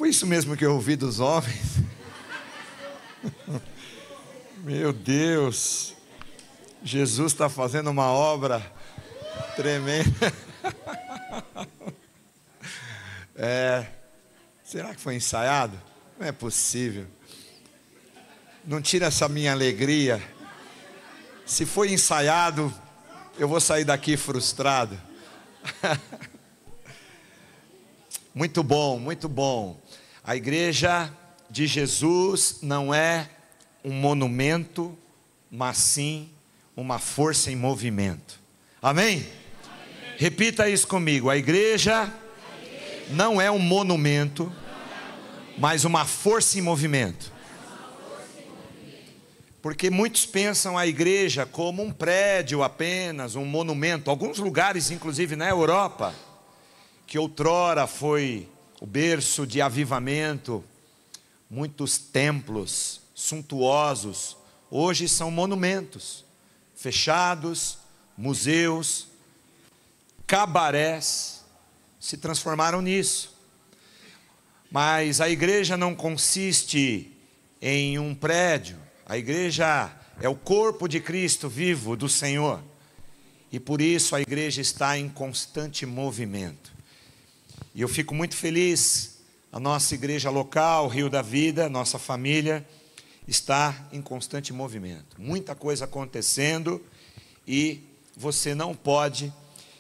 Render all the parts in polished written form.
Foi isso mesmo que eu ouvi dos homens? Meu Deus, Jesus está fazendo uma obra tremenda. Será que foi ensaiado? Não é possível. Não tira essa minha alegria. Se foi ensaiado, eu vou sair daqui frustrado. Muito bom, muito bom. A igreja de Jesus não é um monumento, mas sim uma força em movimento. Amém? Amém. Repita isso comigo. A igreja não é um monumento, mas uma força em movimento. Porque muitos pensam a igreja como um prédio apenas, um monumento. Alguns lugares, inclusive na Europa, que outrora foi o berço de avivamento, muitos templos suntuosos, hoje são monumentos, fechados, museus, cabarés, se transformaram nisso. Mas a igreja não consiste em um prédio, a igreja é o corpo de Cristo vivo do Senhor, e por isso a igreja está em constante movimento. E eu fico muito feliz, a nossa igreja local, Rio da Vida, nossa família, está em constante movimento. Muita coisa acontecendo e você não pode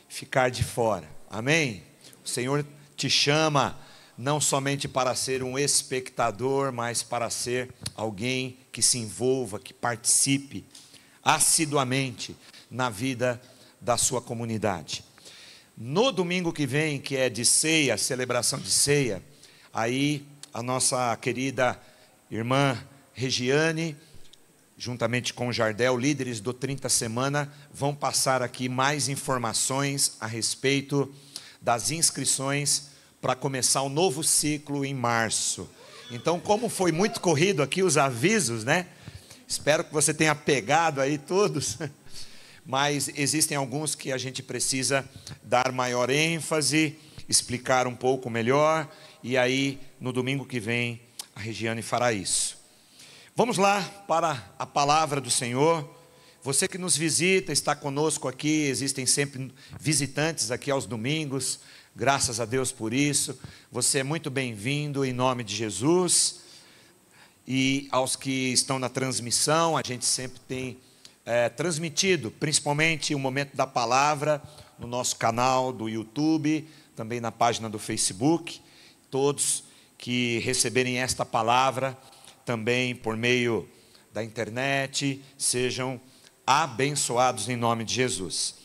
ficar de fora. Amém? O Senhor te chama não somente para ser um espectador, mas para ser alguém que se envolva, que participe assiduamente na vida da sua comunidade. No domingo que vem, que é de ceia, celebração de ceia, aí a nossa querida irmã Regiane, juntamente com o Jardel, líderes do 30 Semana, vão passar aqui mais informações a respeito das inscrições para começar um novo ciclo em março. Então, como foi muito corrido aqui os avisos, né? Espero que você tenha pegado aí todos. Mas existem alguns que a gente precisa dar maior ênfase, explicar um pouco melhor, e aí no domingo que vem a Regiane fará isso. Vamos lá para a palavra do Senhor. Você que nos visita, está conosco aqui, existem sempre visitantes aqui aos domingos, graças a Deus por isso. Você é muito bem-vindo em nome de Jesus. E aos que estão na transmissão, a gente sempre tem transmitido, principalmente o momento da palavra, no nosso canal do YouTube, também na página do Facebook. Todos que receberem esta palavra, também por meio da internet, sejam abençoados em nome de Jesus.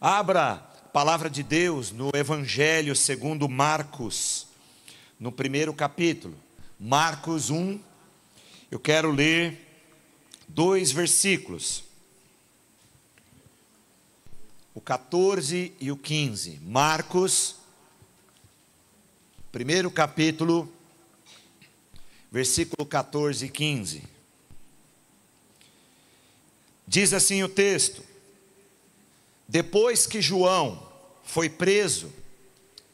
Abra a palavra de Deus no Evangelho segundo Marcos, no primeiro capítulo, Marcos 1, eu quero ler 2 versículos, o 14 e o 15, Marcos, primeiro capítulo, versículo 14 e 15, diz assim o texto: depois que João foi preso,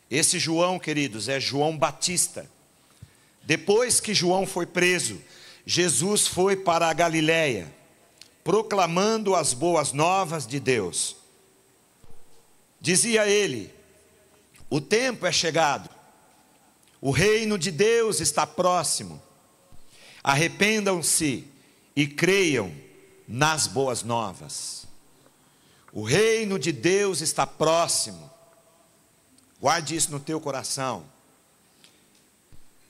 esse João, queridos, é João Batista, depois que João foi preso, Jesus foi para a Galiléia, proclamando as boas novas de Deus. Dizia ele: o tempo é chegado, o reino de Deus está próximo, arrependam-se e creiam nas boas novas. O reino de Deus está próximo, guarde isso no teu coração.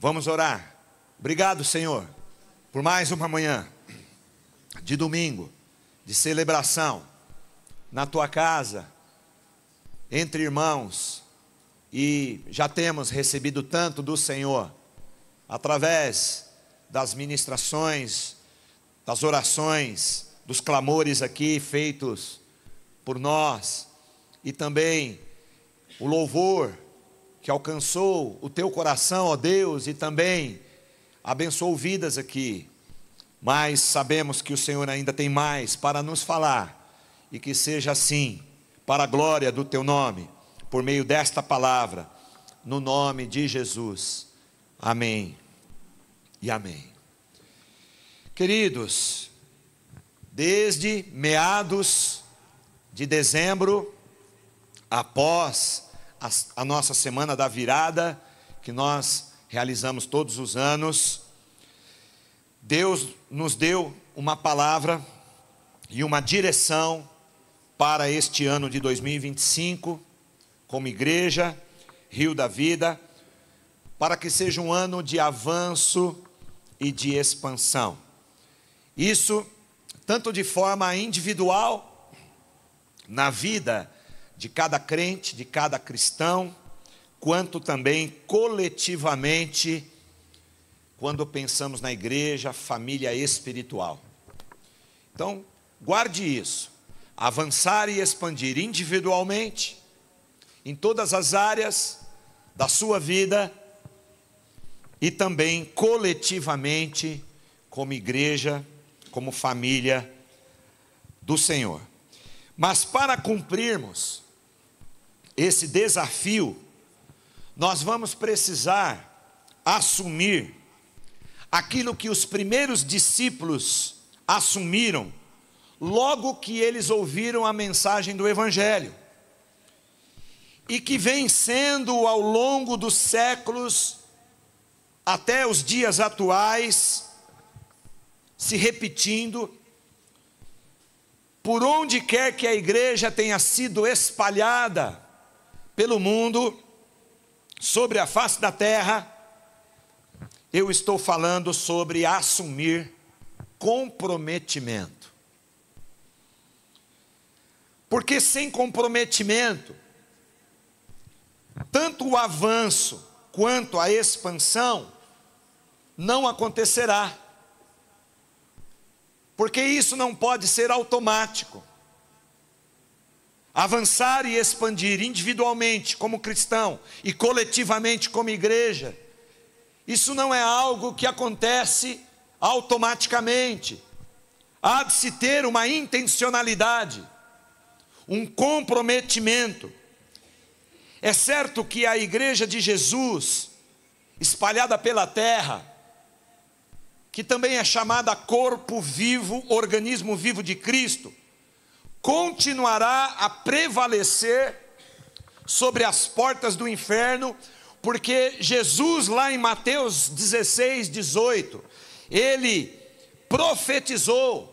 Vamos orar. Obrigado, Senhor, por mais uma manhã de domingo, de celebração, na tua casa, entre irmãos, e já temos recebido tanto do Senhor, através das ministrações, das orações, dos clamores aqui feitos por nós, e também o louvor que alcançou o teu coração, ó Deus, e também abençoou vidas aqui. Mas sabemos que o Senhor ainda tem mais para nos falar, e que seja assim, para a glória do teu nome, por meio desta palavra, no nome de Jesus. Amém e amém. Queridos, desde meados de dezembro, após a nossa semana da virada, que nós realizamos todos os anos, Deus nos deu uma palavra e uma direção para este ano de 2025, como igreja, Rio da Vida, para que seja um ano de avanço e de expansão. Isso tanto de forma individual, na vida de cada crente, de cada cristão, quanto também coletivamente, quando pensamos na igreja, família espiritual. Então, guarde isso. Avançar e expandir individualmente, em todas as áreas da sua vida, e também coletivamente, como igreja, como família do Senhor. Mas para cumprirmos esse desafio, nós vamos precisar assumir aquilo que os primeiros discípulos assumiram logo que eles ouviram a mensagem do Evangelho, e que vem sendo ao longo dos séculos até os dias atuais se repetindo, por onde quer que a igreja tenha sido espalhada pelo mundo, sobre a face da terra. Eu estou falando sobre assumir comprometimento. Porque sem comprometimento, tanto o avanço quanto a expansão não acontecerá. Porque isso não pode ser automático. Avançar e expandir individualmente como cristão e coletivamente como igreja, isso não é algo que acontece automaticamente. Há de se ter uma intencionalidade, um comprometimento. É certo que a igreja de Jesus, espalhada pela terra, que também é chamada corpo vivo, organismo vivo de Cristo, continuará a prevalecer sobre as portas do inferno, porque Jesus, lá em Mateus 16, 18, ele profetizou,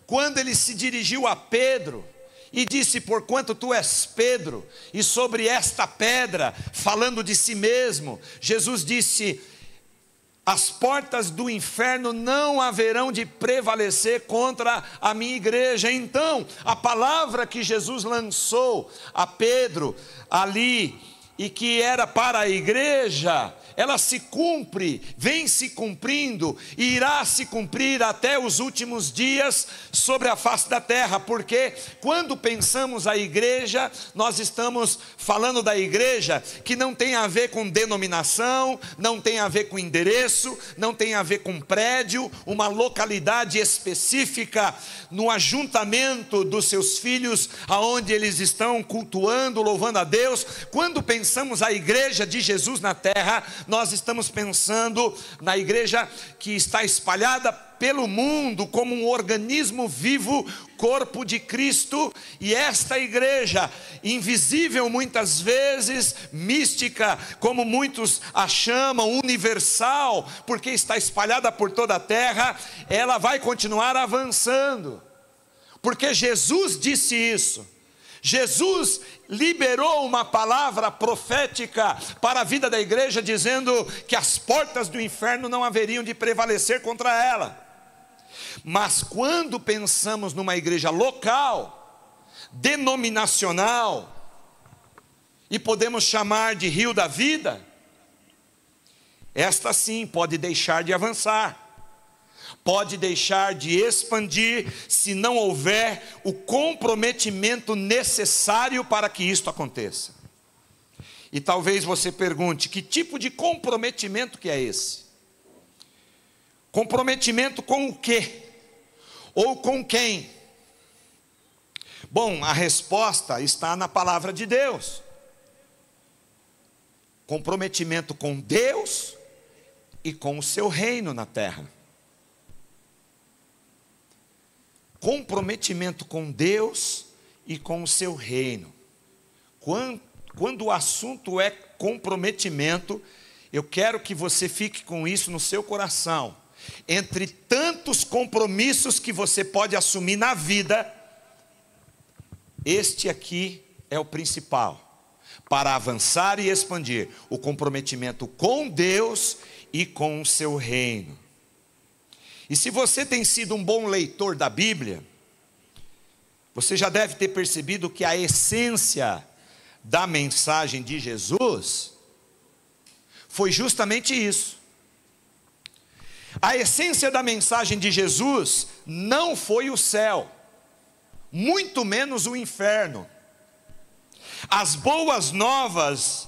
quando ele se dirigiu a Pedro, e disse: porquanto tu és Pedro, e sobre esta pedra, falando de si mesmo, Jesus disse: as portas do inferno não haverão de prevalecer contra a minha igreja. Então, a palavra que Jesus lançou a Pedro ali, e que era para a igreja, ela se cumpre, vem se cumprindo, e irá se cumprir até os últimos dias sobre a face da terra. Porque quando pensamos a igreja, nós estamos falando da igreja que não tem a ver com denominação, não tem a ver com endereço, não tem a ver com prédio, uma localidade específica no ajuntamento dos seus filhos, aonde eles estão cultuando, louvando a Deus. Quando pensamos a igreja de Jesus na terra, nós estamos pensando na igreja que está espalhada pelo mundo como um organismo vivo, corpo de Cristo. E esta igreja, invisível muitas vezes, mística, como muitos a chamam, universal, porque está espalhada por toda a terra, ela vai continuar avançando, porque Jesus disse isso. Jesus liberou uma palavra profética para a vida da igreja, dizendo que as portas do inferno não haveriam de prevalecer contra ela. Mas quando pensamos numa igreja local, denominacional, e podemos chamar de Rio da Vida, esta sim pode deixar de avançar, pode deixar de expandir, se não houver o comprometimento necessário para que isto aconteça. E talvez você pergunte: que tipo de comprometimento que é esse? Comprometimento com o quê? Ou com quem? Bom, a resposta está na palavra de Deus. Comprometimento com Deus e com o seu reino na terra. Comprometimento com Deus e com o seu reino. Quando o assunto é comprometimento, eu quero que você fique com isso no seu coração. Entre tantos compromissos que você pode assumir na vida, este aqui é o principal, para avançar e expandir o comprometimento com Deus e com o seu reino. E se você tem sido um bom leitor da Bíblia, você já deve ter percebido que a essência da mensagem de Jesus foi justamente isso. A essência da mensagem de Jesus não foi o céu, muito menos o inferno. As boas novas,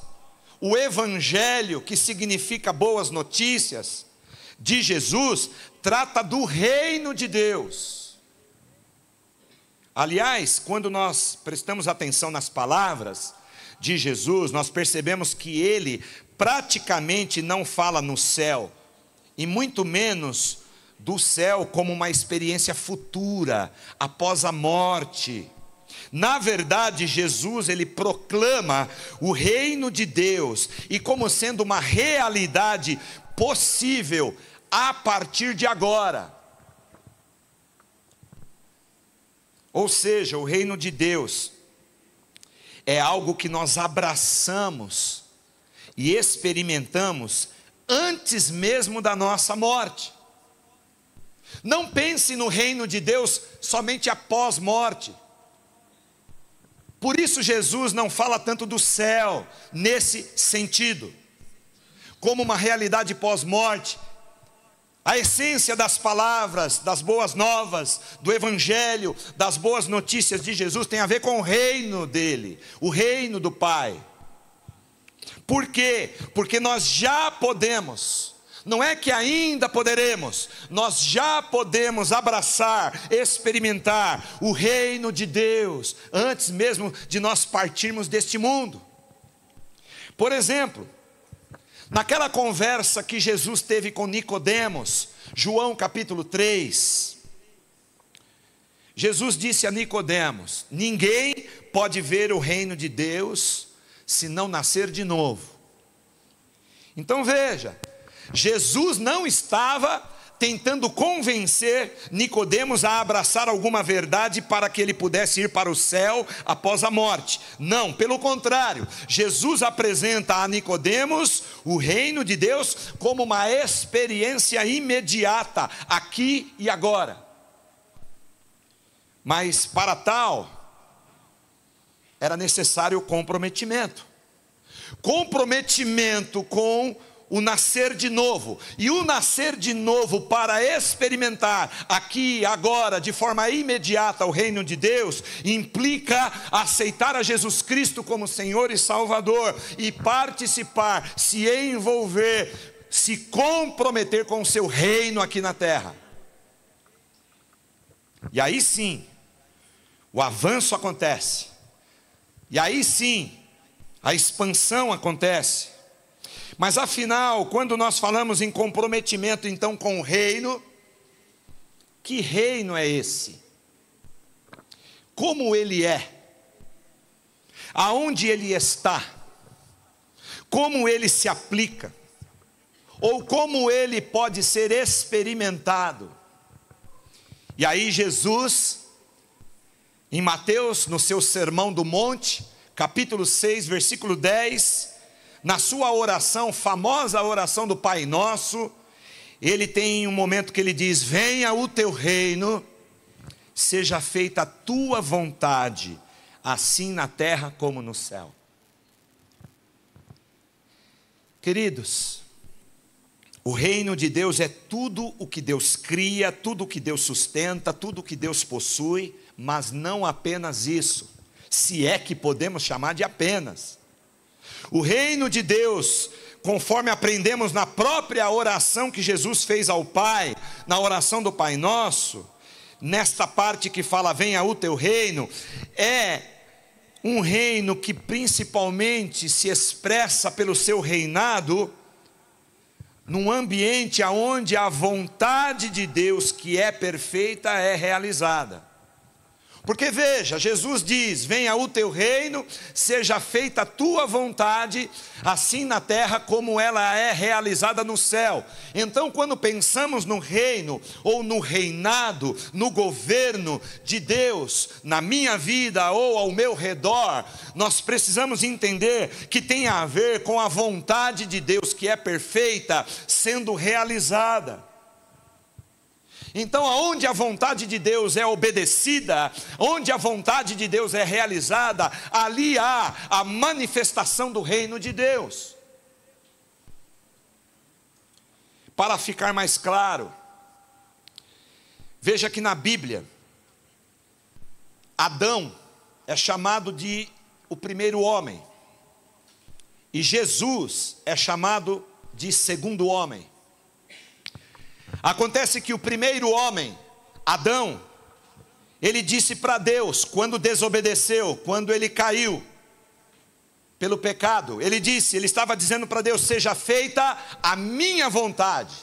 o evangelho, que significa boas notícias, de Jesus, trata do reino de Deus. Aliás, quando nós prestamos atenção nas palavras de Jesus, nós percebemos que ele praticamente não fala no céu, e muito menos do céu como uma experiência futura, após a morte. Na verdade, Jesus, ele proclama o reino de Deus, e como sendo uma realidade possível a partir de agora. Ou seja, o reino de Deus é algo que nós abraçamos e experimentamos antes mesmo da nossa morte. Não pense no reino de Deus somente após morte. Por isso Jesus não fala tanto do céu nesse sentido, como uma realidade pós-morte. A essência das palavras, das boas novas, do evangelho, das boas notícias de Jesus tem a ver com o reino dele, o reino do Pai. Por quê? Porque nós já podemos, não é que ainda poderemos, nós já podemos abraçar, experimentar o reino de Deus, antes mesmo de nós partirmos deste mundo. Por exemplo, naquela conversa que Jesus teve com Nicodemos, João capítulo 3, Jesus disse a Nicodemos: ninguém pode ver o reino de Deus se não nascer de novo. Então veja, Jesus não estava tentando convencer Nicodemos a abraçar alguma verdade para que ele pudesse ir para o céu após a morte. Não, pelo contrário, Jesus apresenta a Nicodemos o reino de Deus como uma experiência imediata, aqui e agora. Mas para tal, era necessário comprometimento. Comprometimento com o nascer de novo. E o nascer de novo para experimentar aqui, agora, de forma imediata o reino de Deus, implica aceitar a Jesus Cristo como Senhor e Salvador, e participar, se envolver, se comprometer com o seu reino aqui na terra. E aí sim, o avanço acontece. E aí sim, a expansão acontece. Mas afinal, quando nós falamos em comprometimento então com o reino, que reino é esse? Como ele é? Aonde ele está? Como ele se aplica? Ou como ele pode ser experimentado? E aí Jesus, em Mateus, no seu Sermão do Monte, capítulo 6, versículo 10, na sua oração, famosa oração do Pai Nosso, ele tem um momento que ele diz: venha o teu reino, seja feita a tua vontade, assim na terra como no céu. Queridos, o reino de Deus é tudo o que Deus cria, tudo o que Deus sustenta, tudo o que Deus possui, mas não apenas isso, se é que podemos chamar de apenas. O reino de Deus, conforme aprendemos na própria oração que Jesus fez ao Pai, na oração do Pai Nosso, nesta parte que fala venha o teu reino, é um reino que principalmente se expressa pelo seu reinado num ambiente onde a vontade de Deus, que é perfeita, é realizada. Porque veja, Jesus diz: venha o teu reino, seja feita a tua vontade, assim na terra como ela é realizada no céu. Então, quando pensamos no reino, ou no reinado, no governo de Deus, na minha vida ou ao meu redor, nós precisamos entender que tem a ver com a vontade de Deus, que é perfeita, sendo realizada. Então, aonde a vontade de Deus é obedecida, onde a vontade de Deus é realizada, ali há a manifestação do reino de Deus. Para ficar mais claro, veja que na Bíblia, Adão é chamado de o primeiro homem, e Jesus é chamado de segundo homem. Acontece que o primeiro homem, Adão, ele disse para Deus, quando desobedeceu, quando ele caiu pelo pecado, ele estava dizendo para Deus: seja feita a minha vontade.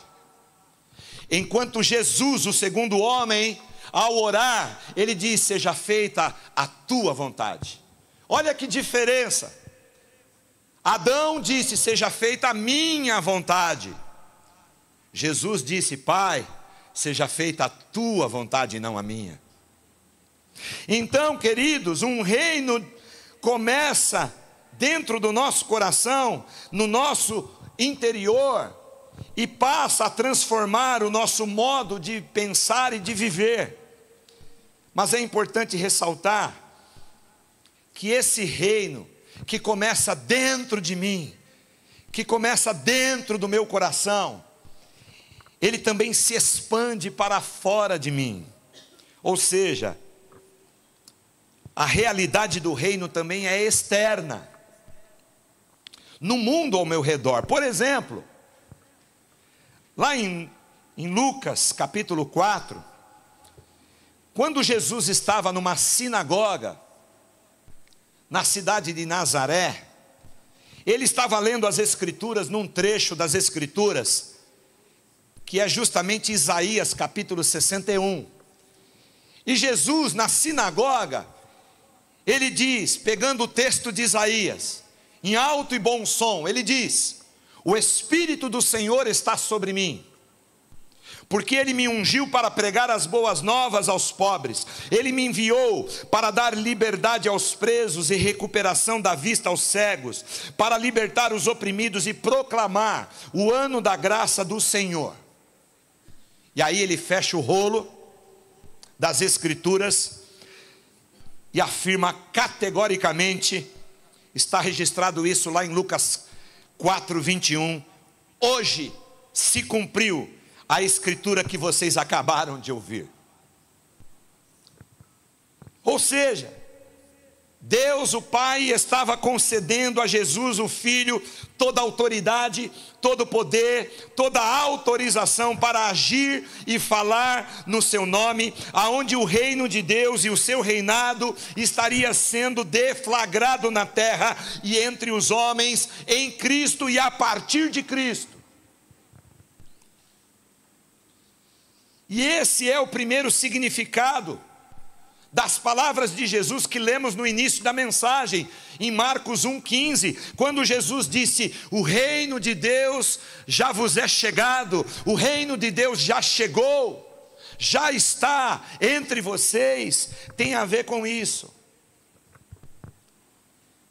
Enquanto Jesus, o segundo homem, ao orar, ele diz: seja feita a tua vontade. Olha que diferença. Adão disse: seja feita a minha vontade. Jesus disse: Pai, seja feita a tua vontade e não a minha. Então, queridos, um reino começa dentro do nosso coração, no nosso interior, e passa a transformar o nosso modo de pensar e de viver. Mas é importante ressaltar que esse reino que começa dentro de mim, que começa dentro do meu coração, ele também se expande para fora de mim. Ou seja, a realidade do reino também é externa, no mundo ao meu redor. Por exemplo, lá em Lucas capítulo 4, quando Jesus estava numa sinagoga, na cidade de Nazaré, ele estava lendo as Escrituras, num trecho das Escrituras, que é justamente Isaías capítulo 61. E Jesus, na sinagoga, ele diz, pegando o texto de Isaías, em alto e bom som, ele diz: o Espírito do Senhor está sobre mim, porque Ele me ungiu para pregar as boas novas aos pobres. Ele me enviou para dar liberdade aos presos e recuperação da vista aos cegos, para libertar os oprimidos e proclamar o ano da graça do Senhor. E aí ele fecha o rolo das Escrituras e afirma categoricamente, está registrado isso lá em Lucas 4:21, hoje se cumpriu a Escritura que vocês acabaram de ouvir. Ou seja, Deus o Pai estava concedendo a Jesus o Filho toda a autoridade, todo o poder, toda a autorização para agir e falar no seu nome, aonde o reino de Deus e o seu reinado estaria sendo deflagrado na terra e entre os homens, em Cristo e a partir de Cristo. E esse é o primeiro significado das palavras de Jesus que lemos no início da mensagem, em Marcos 1,15, quando Jesus disse: o reino de Deus já vos é chegado, o reino de Deus já chegou, já está entre vocês. Tem a ver com isso,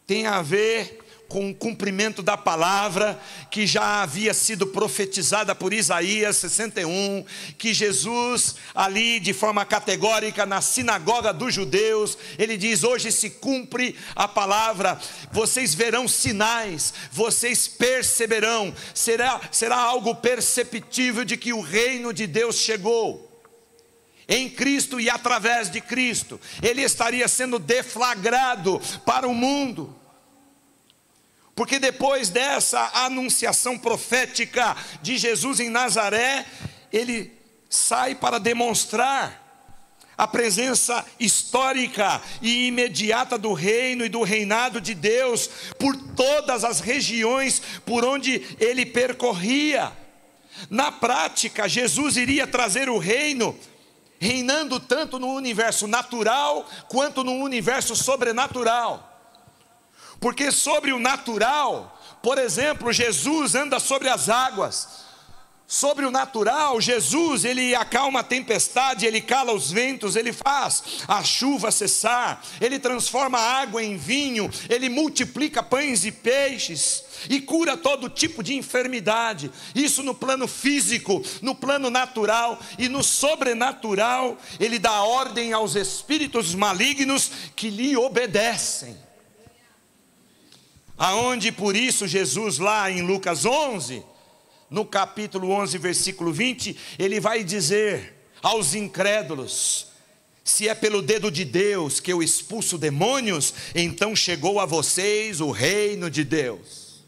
tem a ver com o cumprimento da palavra que já havia sido profetizada por Isaías 61, que Jesus ali de forma categórica na sinagoga dos judeus, ele diz: hoje se cumpre a palavra, vocês verão sinais, vocês perceberão, será algo perceptível de que o reino de Deus chegou. Em Cristo e através de Cristo, ele estaria sendo deflagrado para o mundo. Porque depois dessa anunciação profética de Jesus em Nazaré, ele sai para demonstrar a presença histórica e imediata do reino e do reinado de Deus por todas as regiões por onde ele percorria. Na prática, Jesus iria trazer o reino, reinando tanto no universo natural, quanto no universo sobrenatural. Porque sobre o natural, por exemplo, Jesus anda sobre as águas. Sobre o natural, Jesus, ele acalma a tempestade, ele cala os ventos, ele faz a chuva cessar, ele transforma a água em vinho, ele multiplica pães e peixes, e cura todo tipo de enfermidade. Isso no plano físico, no plano natural, e no sobrenatural, ele dá ordem aos espíritos malignos que lhe obedecem. Aonde por isso Jesus lá em Lucas 11, no capítulo 11, versículo 20, ele vai dizer aos incrédulos: se é pelo dedo de Deus que eu expulso demônios, então chegou a vocês o reino de Deus.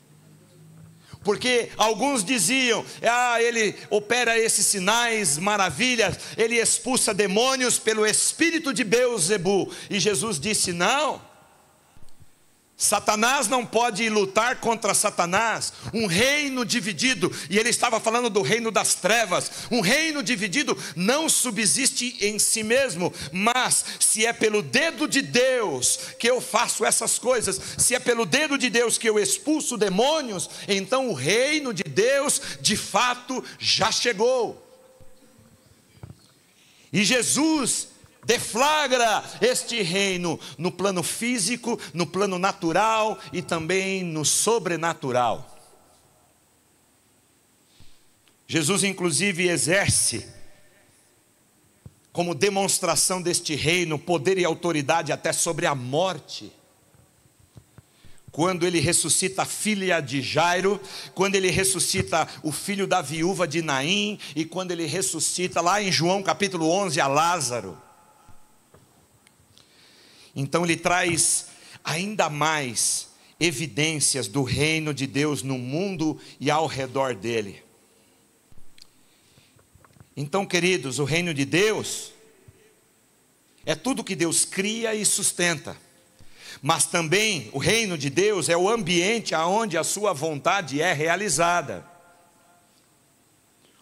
Porque alguns diziam: ele opera esses sinais, maravilhas, ele expulsa demônios pelo espírito de Beelzebu. E Jesus disse: não. Satanás não pode lutar contra Satanás. Um reino dividido, e ele estava falando do reino das trevas, um reino dividido não subsiste em si mesmo. Mas se é pelo dedo de Deus que eu faço essas coisas, se é pelo dedo de Deus que eu expulso demônios, então o reino de Deus de fato já chegou. E Jesus deflagra este reino no plano físico, no plano natural e também no sobrenatural. Jesus inclusive exerce, como demonstração deste reino, poder e autoridade até sobre a morte. Quando ele ressuscita a filha de Jairo, quando ele ressuscita o filho da viúva de Naim, e quando ele ressuscita lá em João capítulo 11 a Lázaro. Então ele traz ainda mais evidências do reino de Deus no mundo e ao redor dele. Então, queridos, o reino de Deus é tudo que Deus cria e sustenta. Mas também o reino de Deus é o ambiente onde a sua vontade é realizada.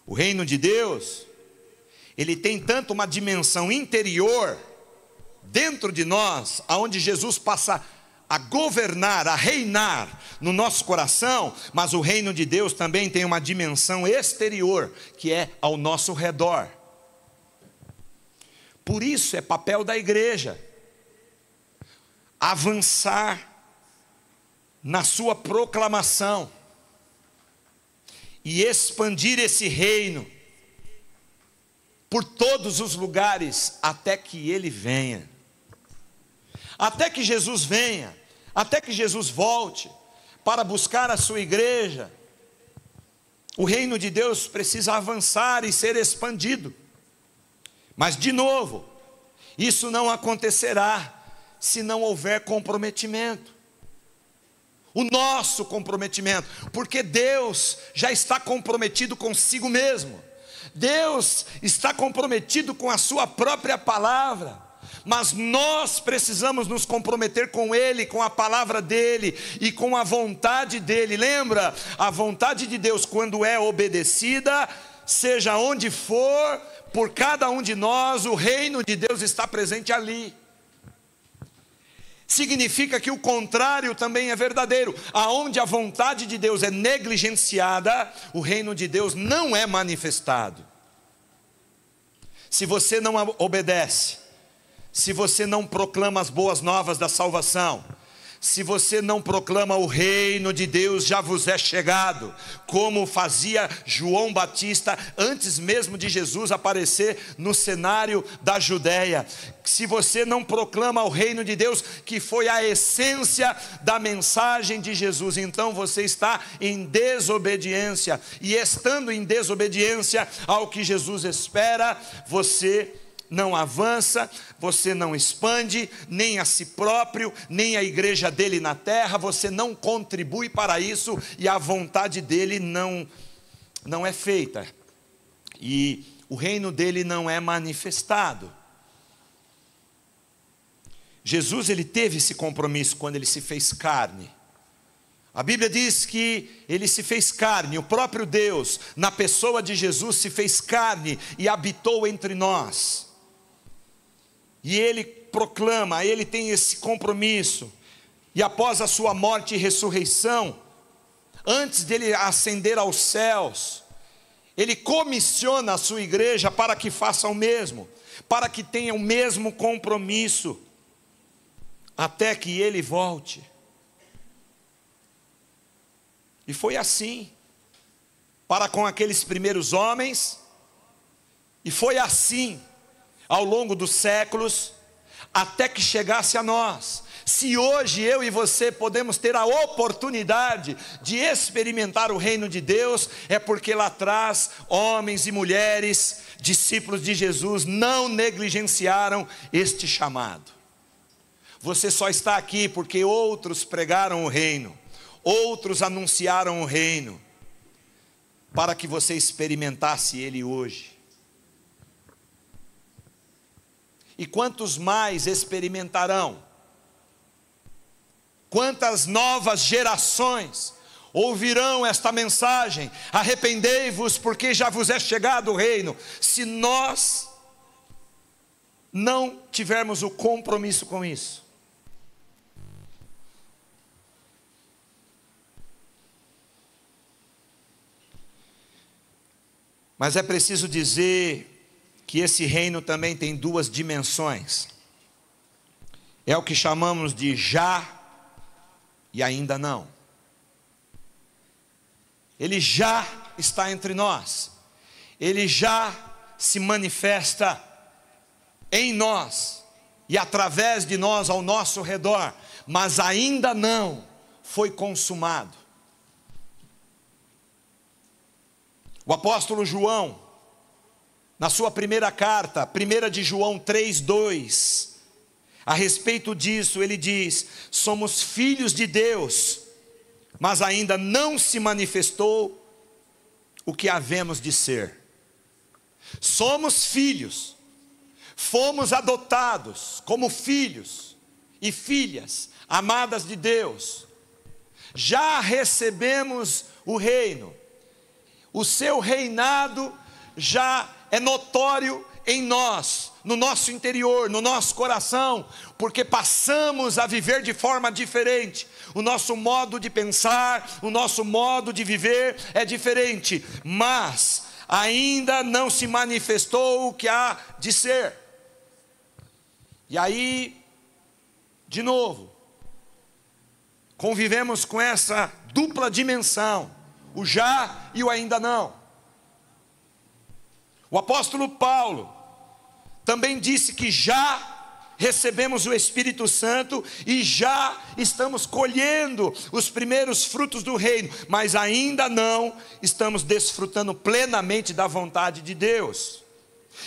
O reino de Deus, ele tem tanto uma dimensão interior dentro de nós, aonde Jesus passa a governar, a reinar no nosso coração, mas o reino de Deus também tem uma dimensão exterior, que é ao nosso redor. Por isso é papel da igreja avançar na sua proclamação e expandir esse reino por todos os lugares até que ele venha. Até que Jesus venha, até que Jesus volte para buscar a sua igreja, o reino de Deus precisa avançar e ser expandido. Mas de novo, isso não acontecerá se não houver comprometimento. O nosso comprometimento, porque Deus já está comprometido consigo mesmo. Deus está comprometido com a sua própria palavra. Mas nós precisamos nos comprometer com Ele, com a palavra dEle e com a vontade dEle. Lembra? A vontade de Deus, quando é obedecida, seja onde for, por cada um de nós, o reino de Deus está presente ali. Significa que o contrário também é verdadeiro. Aonde a vontade de Deus é negligenciada, o reino de Deus não é manifestado. Se você não obedece, se você não proclama as boas novas da salvação, se você não proclama o reino de Deus já vos é chegado, como fazia João Batista antes mesmo de Jesus aparecer no cenário da Judéia, se você não proclama o reino de Deus, que foi a essência da mensagem de Jesus, então você está em desobediência, e estando em desobediência ao que Jesus espera, você não avança, você não expande, nem a si próprio, nem a igreja dele na terra, você não contribui para isso, e a vontade dele não é feita, e o reino dele não é manifestado. Jesus, ele teve esse compromisso quando ele se fez carne, A Bíblia diz que ele se fez carne, o próprio Deus, na pessoa de Jesus, se fez carne e habitou entre nós. E ele proclama, ele tem esse compromisso. E após a sua morte e ressurreição, antes dele ascender aos céus, ele comissiona a sua igreja para que faça o mesmo, para que tenha o mesmo compromisso, até que ele volte. E foi assim, para com aqueles primeiros homens, e foi assim, ao longo dos séculos, até que chegasse a nós. Se hoje eu e você podemos ter a oportunidade de experimentar o reino de Deus, é porque lá atrás, homens e mulheres, discípulos de Jesus, não negligenciaram este chamado. Você só está aqui porque outros pregaram o reino, outros anunciaram o reino, para que você experimentasse ele hoje. E quantos mais experimentarão? Quantas novas gerações ouvirão esta mensagem? Arrependei-vos, porque já vos é chegado o reino. Se nós não tivermos o compromisso com isso. Mas é preciso dizer que esse reino também tem duas dimensões. É o que chamamos de já e ainda não. Ele já está entre nós. Ele já se manifesta em nós e através de nós ao nosso redor, mas ainda não foi consumado. O apóstolo João, na sua primeira carta, 1 de João 3:2, a respeito disso ele diz: somos filhos de Deus, mas ainda não se manifestou o que havemos de ser. Somos filhos, fomos adotados como filhos e filhas amadas de Deus, já recebemos o reino, o seu reinado já é notório em nós, no nosso interior, no nosso coração, porque passamos a viver de forma diferente. O nosso modo de pensar, o nosso modo de viver é diferente, mas ainda não se manifestou o que há de ser. E aí, de novo, convivemos com essa dupla dimensão, o já e o ainda não. O apóstolo Paulo também disse que já recebemos o Espírito Santo e já estamos colhendo os primeiros frutos do reino, mas ainda não estamos desfrutando plenamente da vontade de Deus.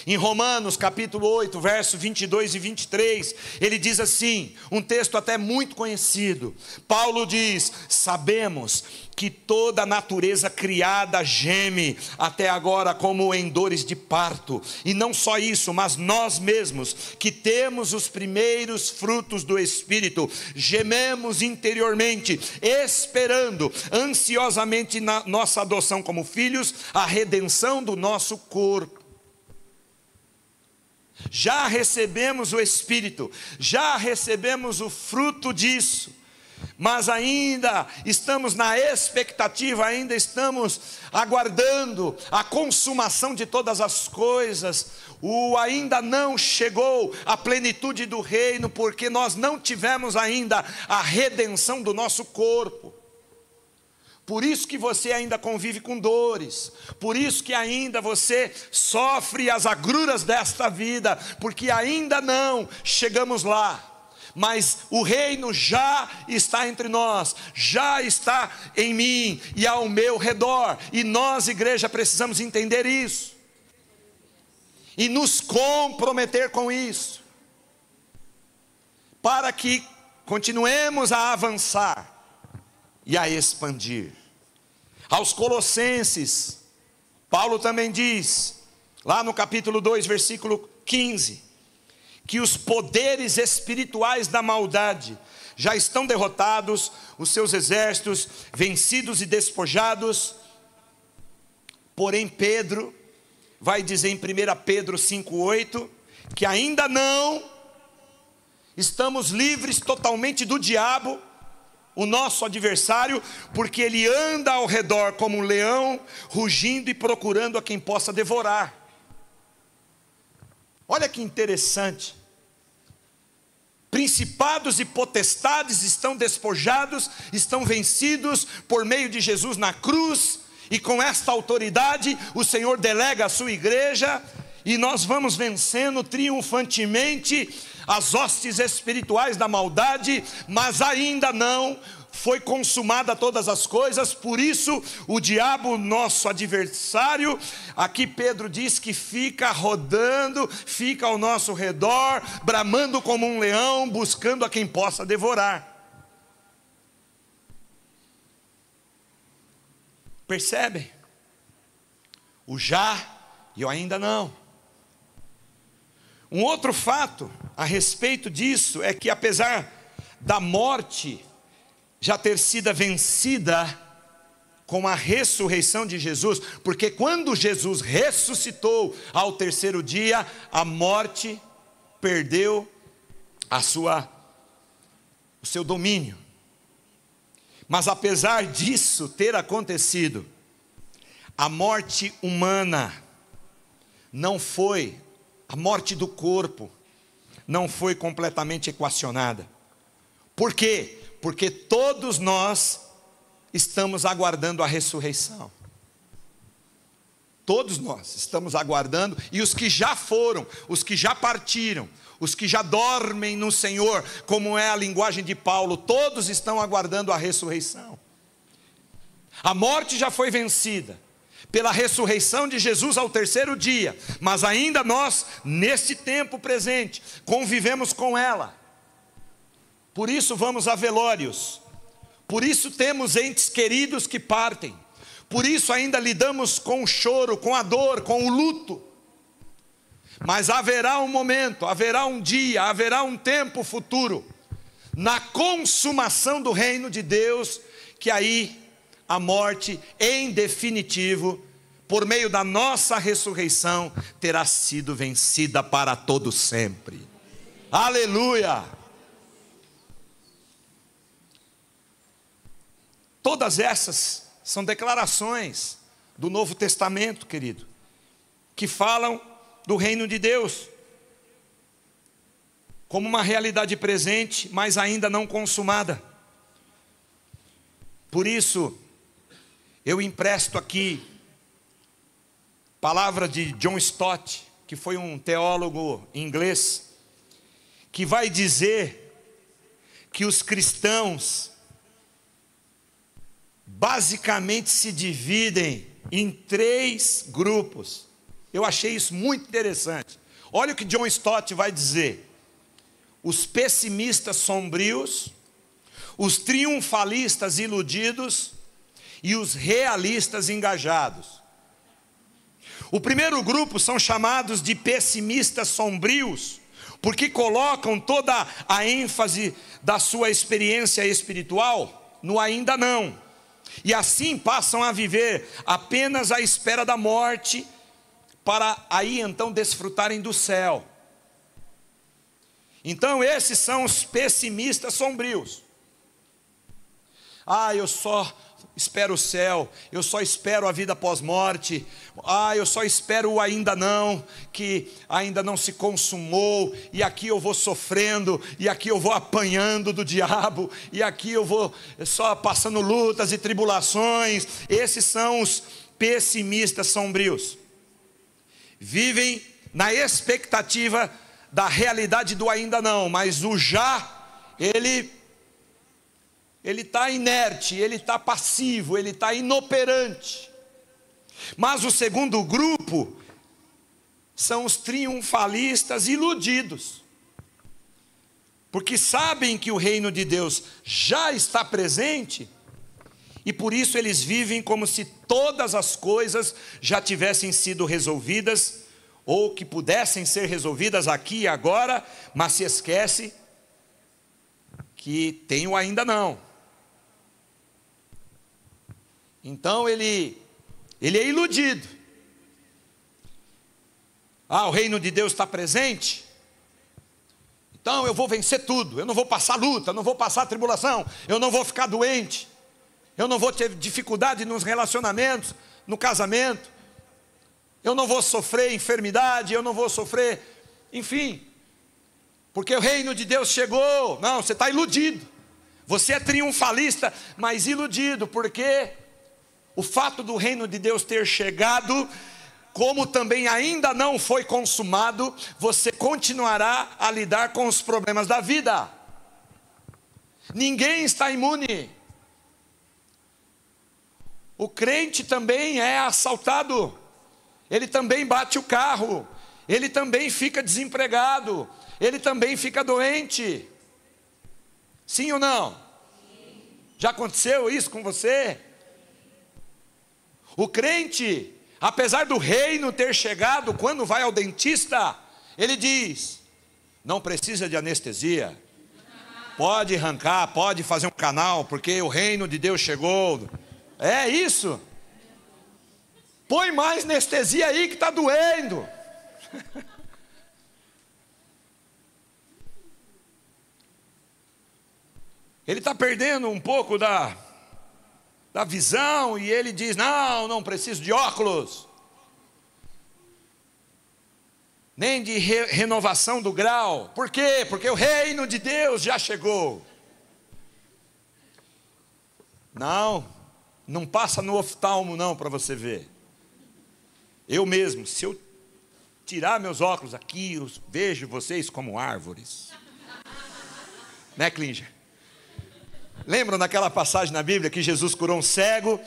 Em Romanos capítulo 8, versos 22 e 23, ele diz assim, um texto até muito conhecido. Paulo diz: sabemos que toda a natureza criada geme até agora como em dores de parto. E não só isso, mas nós mesmos, que temos os primeiros frutos do Espírito, gememos interiormente, esperando ansiosamente na nossa adoção como filhos, a redenção do nosso corpo. Já recebemos o Espírito, já recebemos o fruto disso, mas ainda estamos na expectativa, ainda estamos aguardando a consumação de todas as coisas. O ainda não chegou a plenitude do reino, porque nós não tivemos ainda a redenção do nosso corpo. Por isso que você ainda convive com dores, por isso que ainda você sofre as agruras desta vida, porque ainda não chegamos lá. Mas o reino já está entre nós, já está em mim e ao meu redor. E nós, igreja, precisamos entender isso e nos comprometer com isso, para que continuemos a avançar e a expandir. Aos Colossenses, Paulo também diz, lá no capítulo 2, versículo 15, que os poderes espirituais da maldade já estão derrotados, os seus exércitos vencidos e despojados. Porém Pedro vai dizer em 1 Pedro 5,8, que ainda não estamos livres totalmente do diabo, o nosso adversário, porque ele anda ao redor como um leão, rugindo e procurando a quem possa devorar. Olha que interessante. Principados e potestades estão despojados, estão vencidos por meio de Jesus na cruz, e com esta autoridade o Senhor delega a sua igreja, e nós vamos vencendo triunfantemente as hostes espirituais da maldade, mas ainda não foi consumada todas as coisas. Por isso o diabo, nosso adversário, aqui Pedro diz que fica rodando, fica ao nosso redor, bramando como um leão, buscando a quem possa devorar. Percebem? O já e o ainda não. Um outro fato a respeito disso é que, apesar da morte já ter sido vencida com a ressurreição de Jesus, porque quando Jesus ressuscitou ao terceiro dia, a morte perdeu o seu domínio. Mas apesar disso ter acontecido, a morte humana não foi, a morte do corpo não foi completamente equacionada. Por quê? Porque todos nós estamos aguardando a ressurreição. Todos nós estamos aguardando, e os que já foram, os que já partiram, os que já dormem no Senhor, como é a linguagem de Paulo, todos estão aguardando a ressurreição. A morte já foi vencida pela ressurreição de Jesus ao terceiro dia, mas ainda nós, neste tempo presente, convivemos com ela. Por isso vamos a velórios, por isso temos entes queridos que partem, por isso ainda lidamos com o choro, com a dor, com o luto. Mas haverá um momento, haverá um dia, haverá um tempo futuro, na consumação do reino de Deus, que aí a morte, em definitivo, por meio da nossa ressurreição, terá sido vencida para todo sempre. Aleluia! Todas essas são declarações do Novo Testamento, querido, que falam do reino de Deus como uma realidade presente, mas ainda não consumada. Por isso, eu empresto aqui palavra de John Stott, que foi um teólogo inglês, que vai dizer que os cristãos basicamente se dividem em 3 grupos. Eu achei isso muito interessante. Olha o que John Stott vai dizer: os pessimistas sombrios, os triunfalistas iludidos e os realistas engajados. O primeiro grupo são chamados de pessimistas sombrios, porque colocam toda a ênfase da sua experiência espiritual no ainda não, e assim passam a viver apenas à espera da morte, para aí então desfrutarem do céu. Então esses são os pessimistas sombrios. Eu só espero o céu, eu só espero a vida pós-morte, eu só espero o ainda não, que ainda não se consumou, e aqui eu vou sofrendo, e aqui eu vou apanhando do diabo, e aqui eu vou só passando lutas e tribulações. Esses são os pessimistas sombrios. Vivem na expectativa da realidade do ainda não, mas o já, ele está inerte, ele está passivo, ele está inoperante. Mas o segundo grupo são os triunfalistas iludidos, porque sabem que o reino de Deus já está presente, e por isso eles vivem como se todas as coisas já tivessem sido resolvidas, ou que pudessem ser resolvidas aqui e agora, mas se esquece que que tem o ainda não. Então ele é iludido. O reino de Deus está presente, então eu vou vencer tudo, eu não vou passar luta, eu não vou passar tribulação, eu não vou ficar doente, eu não vou ter dificuldade nos relacionamentos, no casamento, eu não vou sofrer enfermidade, eu não vou sofrer, enfim, porque o reino de Deus chegou. Não, você está iludido, você é triunfalista, mas iludido, porque o fato do reino de Deus ter chegado, como também ainda não foi consumado, você continuará a lidar com os problemas da vida. Ninguém está imune. O crente também é assaltado, ele também bate o carro, ele também fica desempregado, ele também fica doente. Sim ou não? Sim. Já aconteceu isso com você? O crente, apesar do reino ter chegado, quando vai ao dentista, ele diz: não precisa de anestesia, pode arrancar, pode fazer um canal, porque o reino de Deus chegou. É isso. Põe mais anestesia aí que está doendo. Ele está perdendo um pouco da visão, e ele diz: não preciso de óculos, nem de renovação do grau. Por quê? Porque o reino de Deus já chegou. Não passa no oftalmo não, para você ver. Eu mesmo, se eu tirar meus óculos aqui, eu vejo vocês como árvores. Né, Klinger? Lembram daquela passagem na Bíblia que Jesus curou um cego,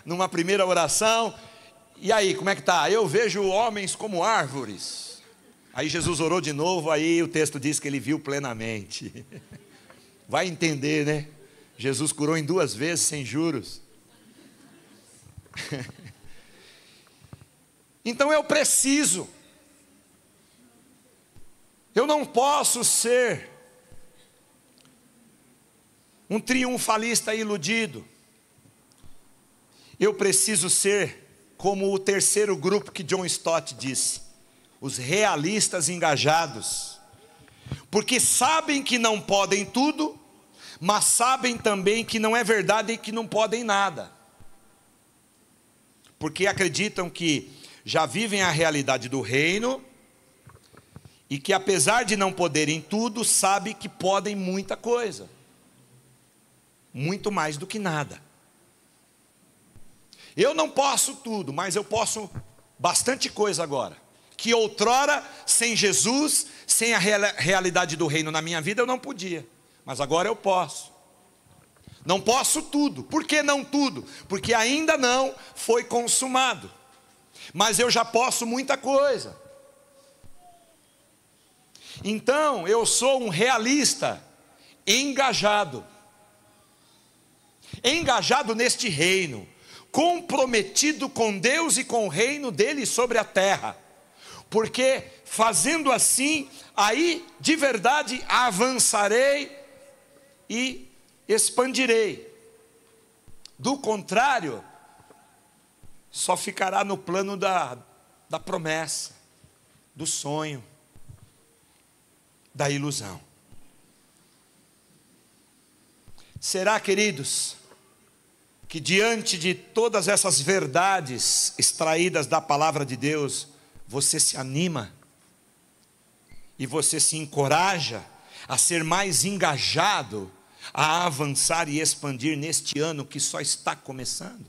numa primeira oração? E aí, como é que está? Eu vejo homens como árvores. Aí Jesus orou de novo, aí o texto diz que ele viu plenamente. Vai entender, né? Jesus curou em 2 vezes, sem juros. Então eu não posso ser um triunfalista iludido. Eu preciso ser como o terceiro grupo que John Stott disse: os realistas engajados, porque sabem que não podem tudo, mas sabem também que não é verdade e que não podem nada, porque acreditam que já vivem a realidade do reino, e que apesar de não poderem tudo, sabem que podem muita coisa, muito mais do que nada. Eu não posso tudo, mas eu posso bastante coisa agora, que outrora, sem Jesus, sem a realidade do reino na minha vida, eu não podia, mas agora eu posso. Não posso tudo. Por que não tudo? Porque ainda não foi consumado, mas eu já posso muita coisa. Então eu sou um realista engajado neste reino, comprometido com Deus e com o reino dele sobre a terra, porque fazendo assim, aí de verdade avançarei e expandirei. Do contrário, só ficará no plano da promessa, do sonho, da ilusão. Será, queridos, que diante de todas essas verdades extraídas da palavra de Deus, você se anima e você se encoraja a ser mais engajado, a avançar e expandir neste ano que só está começando?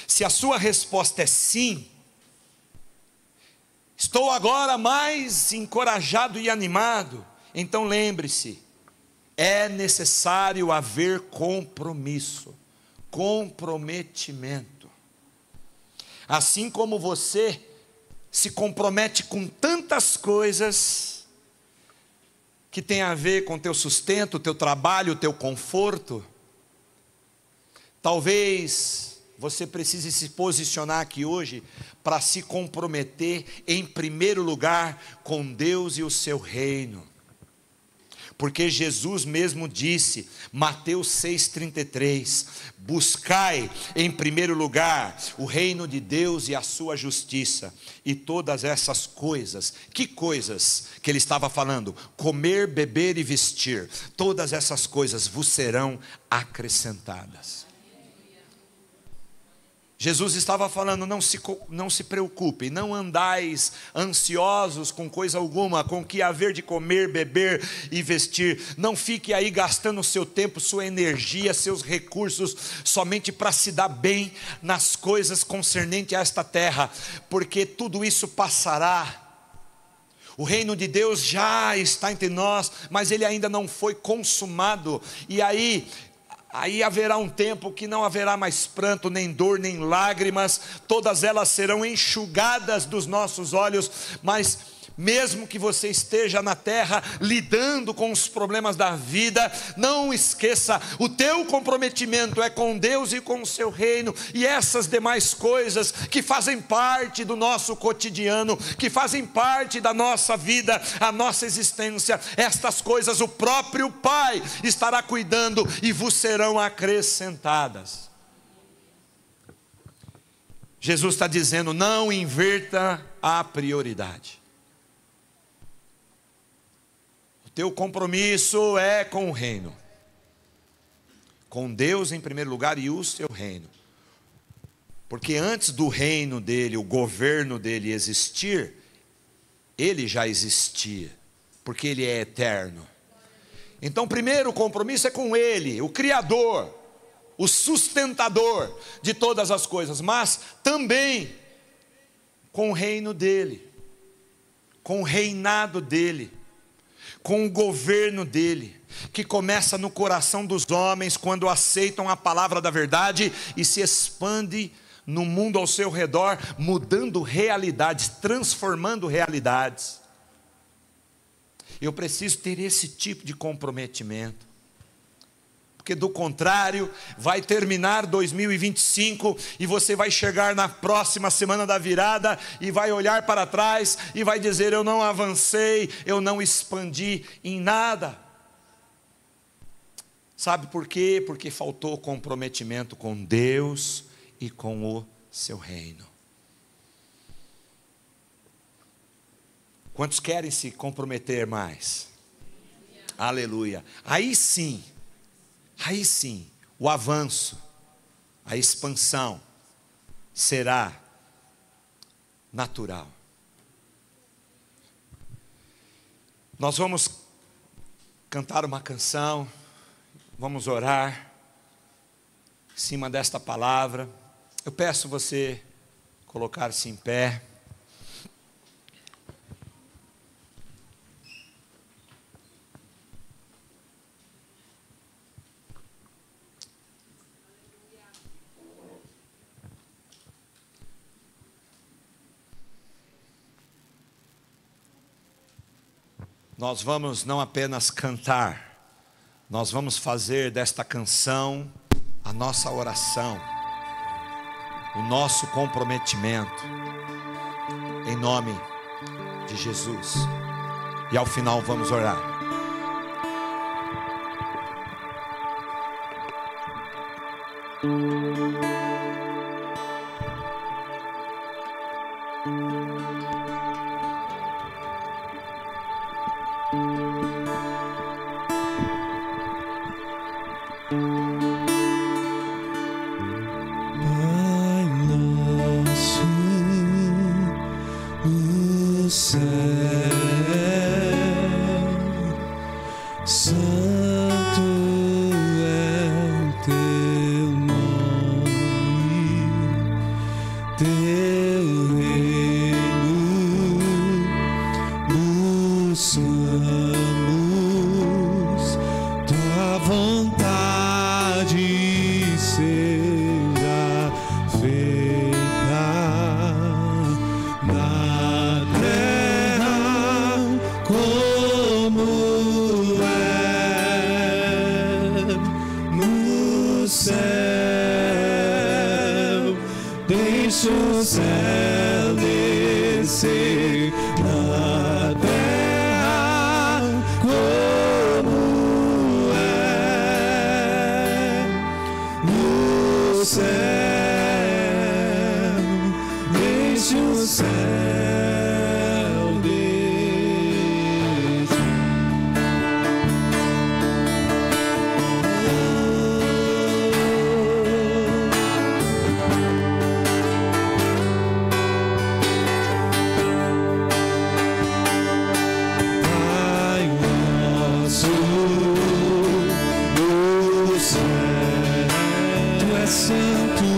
Se a sua resposta é sim, estou agora mais encorajado e animado, então lembre-se, é necessário haver compromisso, comprometimento. Assim como você se compromete com tantas coisas que tem a ver com teu sustento, teu trabalho, teu conforto, talvez você precise se posicionar aqui hoje para se comprometer em primeiro lugar com Deus e o seu reino. porque Jesus mesmo disse, Mateus 6,33, buscai em primeiro lugar o reino de Deus e a sua justiça, e todas essas coisas, que coisas que ele estava falando? Comer, beber e vestir, todas essas coisas vos serão acrescentadas. Jesus estava falando, não se preocupem, não andais ansiosos com coisa alguma, com o que haver de comer, beber e vestir. Não fique aí gastando seu tempo, sua energia, seus recursos, somente para se dar bem nas coisas concernentes a esta terra, porque tudo isso passará. O reino de Deus já está entre nós, mas ele ainda não foi consumado, e aí haverá um tempo que não haverá mais pranto, nem dor, nem lágrimas, todas elas serão enxugadas dos nossos olhos. Mas mesmo que você esteja na terra lidando com os problemas da vida, não esqueça, o teu comprometimento é com Deus e com o seu reino, e essas demais coisas que fazem parte do nosso cotidiano, que fazem parte da nossa vida, a nossa existência, estas coisas o próprio Pai estará cuidando e vos serão acrescentadas. Jesus está dizendo, não inverta a prioridade. Teu compromisso é com o reino, com Deus em primeiro lugar e o seu reino, porque antes do reino dele, o governo dele existir, ele já existia, porque ele é eterno. Então primeiro o compromisso é com ele, o Criador, o sustentador de todas as coisas, mas também com o reino dele, com o reinado dele, com o governo dele, que começa no coração dos homens quando aceitam a palavra da verdade e se expande no mundo ao seu redor, mudando realidades, transformando realidades. Eu preciso ter esse tipo de comprometimento, porque do contrário, vai terminar 2025 e você vai chegar na próxima semana da virada e vai olhar para trás e vai dizer, eu não avancei, eu não expandi em nada. Sabe por quê? Porque faltou comprometimento com Deus e com o seu reino. Quantos querem se comprometer mais? Aleluia. Aí sim, o avanço, a expansão será natural. Nós vamos cantar uma canção, vamos orar em cima desta palavra. Eu peço você colocar-se em pé. Nós vamos não apenas cantar, nós vamos fazer desta canção a nossa oração, o nosso comprometimento, em nome de Jesus. E ao final vamos orar. Descer na terra como céu, enche o céu, Deus. Pai nosso do céu, Tu és santo.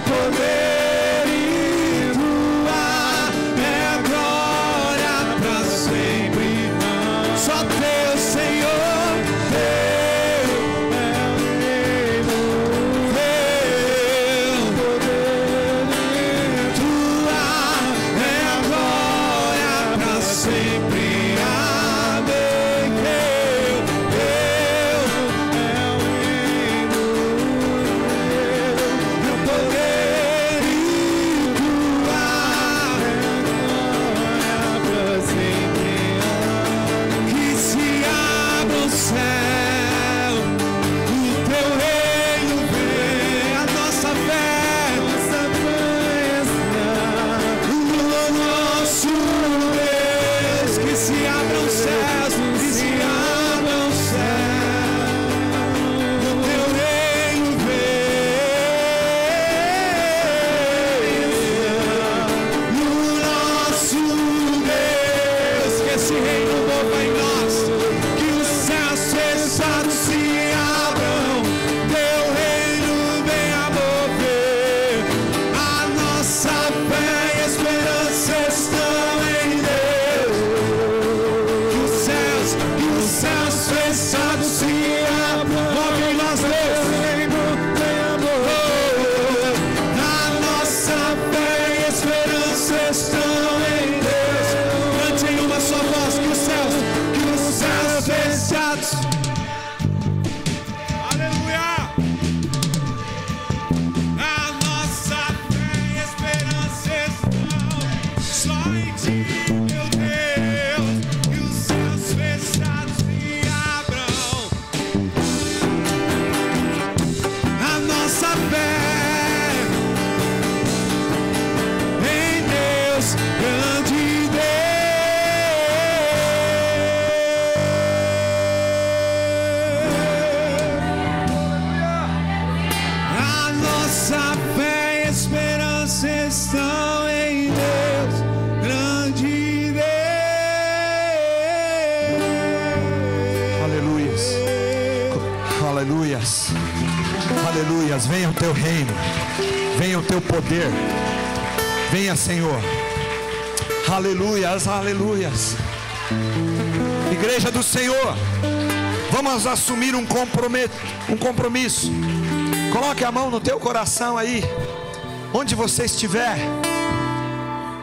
Poder Aleluias, venha o teu reino, venha o teu poder, venha, Senhor. Aleluias, aleluias. Igreja do Senhor, vamos assumir um compromisso. Coloque a mão no teu coração aí, onde você estiver,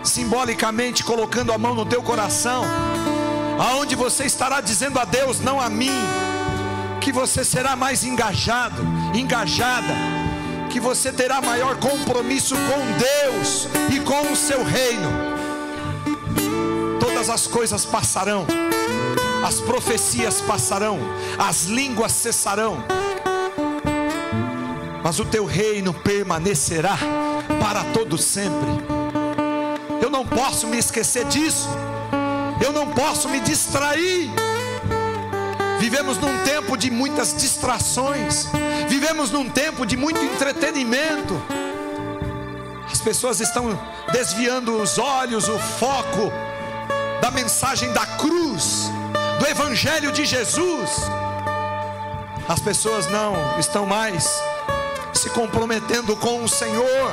simbolicamente colocando a mão no teu coração, aonde você estará dizendo a Deus, não a mim, que você será mais engajado, engajada, que você terá maior compromisso com Deus e com o seu reino. Todas as coisas passarão, as profecias passarão, as línguas cessarão, mas o teu reino permanecerá para todo sempre. Eu não posso me esquecer disso, eu não posso me distrair. Vivemos num tempo de muitas distrações, vivemos num tempo de muito entretenimento. As pessoas estão desviando os olhos, o foco da mensagem da cruz, do Evangelho de Jesus. As pessoas não estão mais se comprometendo com o Senhor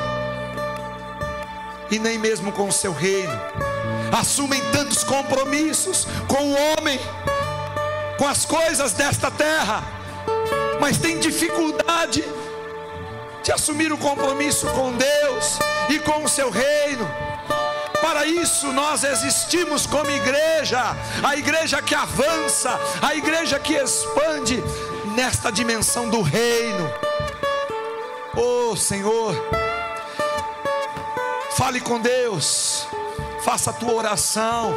e nem mesmo com o seu reino. Assumem tantos compromissos com o homem, com as coisas desta terra, mas tem dificuldade de assumir o compromisso com Deus e com o seu reino. Para isso nós existimos como igreja, a igreja que avança, a igreja que expande nesta dimensão do reino. Oh Senhor, fale com Deus, faça a tua oração,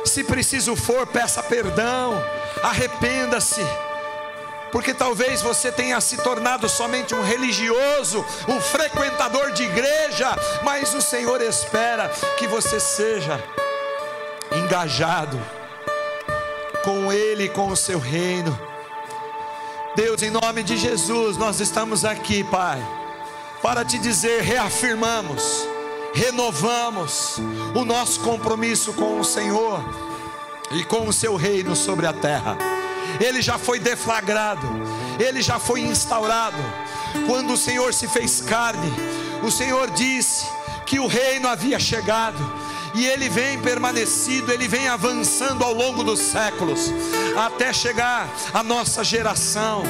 se preciso for, peça perdão, arrependa-se, porque talvez você tenha se tornado somente um religioso, um frequentador de igreja, mas o Senhor espera que você seja engajado com Ele, com o seu reino. Deus, em nome de Jesus, nós estamos aqui, Pai, para te dizer, reafirmamos, renovamos o nosso compromisso com o Senhor e com o seu reino sobre a terra. Ele já foi deflagrado, ele já foi instaurado. Quando o Senhor se fez carne, o Senhor disse que o reino havia chegado, e ele vem permanecido, ele vem avançando ao longo dos séculos, até chegar à nossa geração.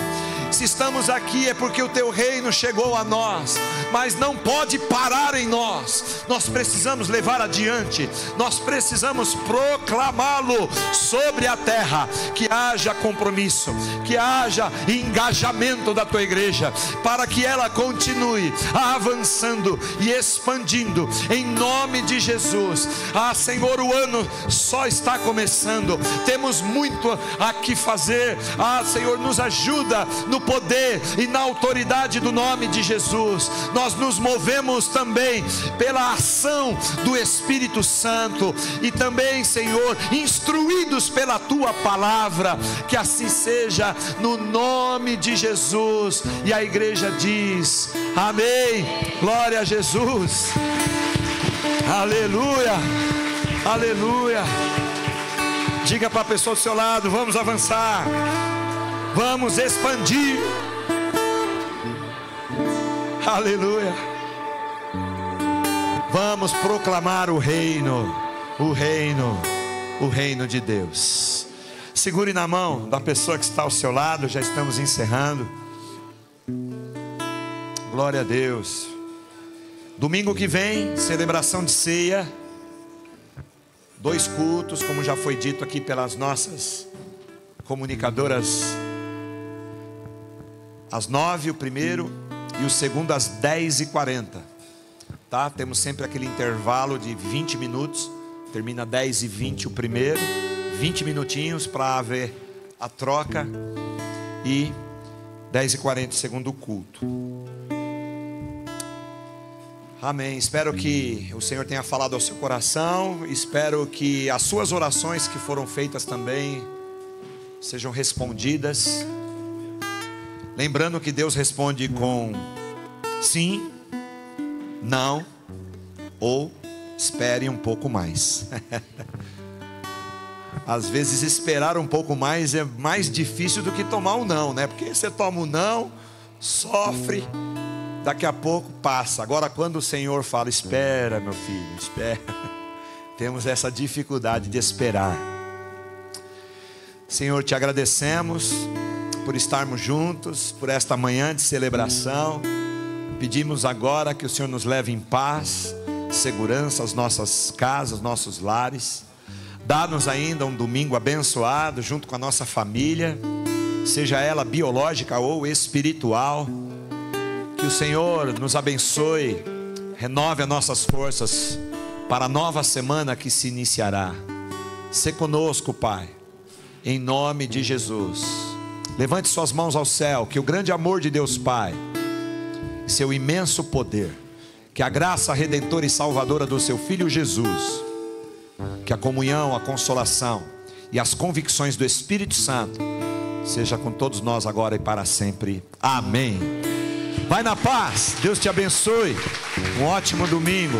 Se estamos aqui é porque o teu reino chegou a nós, mas não pode parar em nós. Nós precisamos levar adiante, nós precisamos proclamá-lo sobre a terra. Que haja compromisso, que haja engajamento da tua igreja, para que ela continue avançando e expandindo, em nome de Jesus. Ah Senhor, o ano só está começando, temos muito a que fazer. Ah Senhor, nos ajuda no poder e na autoridade do nome de Jesus. Nós nos movemos também pela ação do Espírito Santo, e também, Senhor, instruídos pela tua palavra. Que assim seja, no nome de Jesus. E a igreja diz amém. Glória a Jesus. Aleluia, aleluia. Diga para a pessoa do seu lado, vamos avançar, vamos expandir. Aleluia. Vamos proclamar o reino, o reino, o reino de Deus. Segure na mão da pessoa que está ao seu lado. Já estamos encerrando. Glória a Deus. Domingo que vem, celebração de ceia, 2 cultos, como já foi dito aqui pelas nossas comunicadoras. Às 9 o primeiro, e o segundo às 10h40, tá? Temos sempre aquele intervalo de 20 minutos, termina 10h20 o primeiro, 20 minutinhos para haver a troca, e 10h40 o segundo culto. Amém. Espero que o Senhor tenha falado ao seu coração, espero que as suas orações que foram feitas também sejam respondidas. Lembrando que Deus responde com sim, não ou espere um pouco mais. Às vezes esperar um pouco mais é mais difícil do que tomar um não, né? Porque você toma um não, sofre, daqui a pouco passa. Agora quando o Senhor fala, espera meu filho, espera, temos essa dificuldade de esperar. Senhor, te agradecemos por estarmos juntos, por esta manhã de celebração. Pedimos agora que o Senhor nos leve em paz, segurança às nossas casas, nossos lares. Dá-nos ainda um domingo abençoado junto com a nossa família, seja ela biológica ou espiritual. Que o Senhor nos abençoe, renove as nossas forças para a nova semana que se iniciará. Sê conosco, Pai, em nome de Jesus. Levante suas mãos ao céu, que o grande amor de Deus Pai, seu imenso poder, que a graça redentora e salvadora do seu Filho Jesus, que a comunhão, a consolação e as convicções do Espírito Santo seja com todos nós agora e para sempre. Amém. Vai na paz, Deus te abençoe. Um ótimo domingo.